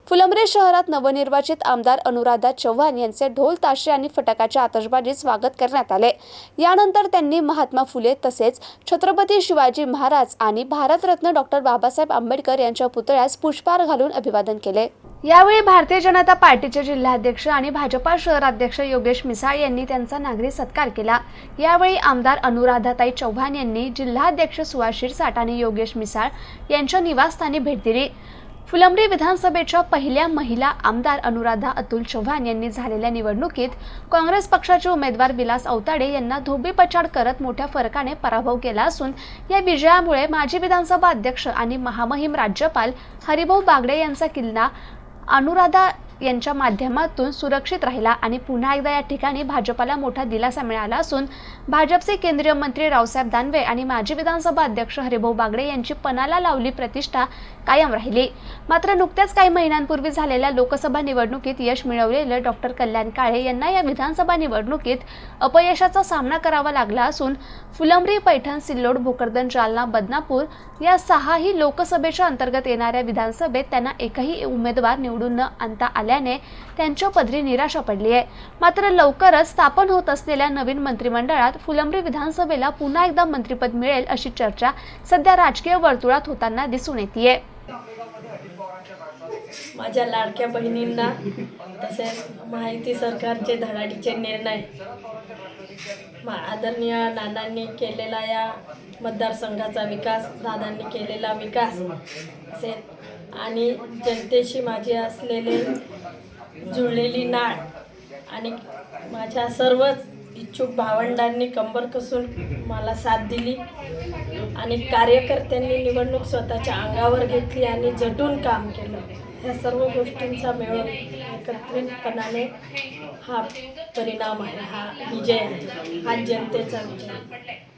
फुलंब्री शहरात नवनिर्वाचित आमदार अनुराधा चव्हाण यांचे ढोल ताशे आणि फटाक्याच्या आतषबाजीत स्वागत करण्यात आले। यानंतर त्यांनी महात्मा फुले तसेच छत्रपती शिवाजी महाराज आणि भारतरत्न डॉक्टर बाबासाहेब आंबेडकर यांच्या पुतळ्यास पुष्पहार घालून अभिवादन केले। यावेळी भारतीय जनता पार्टीचे जिल्हाध्यक्ष आणि भाजपा शहराध्यक्ष योगेश मिसाळ यांनी त्यांचा नागरी सत्कार केला। यावेळी आमदार अनुराधाताई चव्हाण यांनी जिल्हाध्यक्ष सुहास शिरसाट आणि योगेश मिसाळ यांच्या निवासस्थानी भेट दिली। फुलंब्री विधानसभेच्या पहिल्या महिला आमदार अनुराधा अतुल चव्हाण यांनी झालेल्या निवडणुकीत काँग्रेस पक्षाचे उमेदवार विलास औताडे यांना धोबीपछाड करत मोठ्या फरकाने पराभव केला असून या विजयामुळे माजी विधानसभा अध्यक्ष आणि महामहिम राज्यपाल हरिभाऊ बागडे यांचा किल्ला अनुराधा यांच्या माध्यमातून सुरक्षित राहिला आणि पुन्हा एकदा या ठिकाणी भाजपला मोठा दिलासा मिळाला असून भाजपचे केंद्रीय मंत्री रावसाहेब दानवे आणि माजी विधानसभा अध्यक्ष हरिभाऊ बागडे यांची पणाला लावली प्रतिष्ठा कायम राहिली। मात्र नुकत्याच काही महिन्यांपूर्वी झालेल्या लोकसभा निवडणुकीत यश मिळवलेले डॉक्टर कल्याण काळे यांना या विधानसभा निवडणुकीत अपयशाचा सामना करावा लागला असून फुलंब्री, पैठण, सिल्लोड, भोकरदन, जालना, बदनापूर या 6ही लोकसभेच्या अंतर्गत येणाऱ्या विधानसभेत त्यांना एकही उमेदवार निवडून न आणता आल्याने त्यांच्या पदरी निराशा पडली आहे। मात्र लवकरच स्थापन होत असलेल्या नवीन मंत्रिमंडळात फुलंब्री विधानसभेला पुन्हा एकदा मंत्रिपद मिळेल अशी चर्चा सध्या राजकीय वर्तुळात होताना दिसून येते। माझ्या लाडक्या बहिणींना तसेच माहिती सरकारचे धडाडीचे निर्णय आदरणीय नानांनी केलेला या मतदारसंघाचा विकास, दादांनी केलेला विकास असेल आणि जनतेशी माझी असलेले जुळलेली नाळ आणि माझ्या सर्वच इच्छुक भावंडांनी कंबर कसून मला साथ दिली आणि कार्यकर्त्यांनी निवडणूक स्वतःच्या अंगावर घेतली आणि झटून काम केलं। ह्या सर्व गोष्टींचा मेळ एकत्रितपणाने हा परिणाम आहे, हा विजय आहे, हा जनतेचा विजय।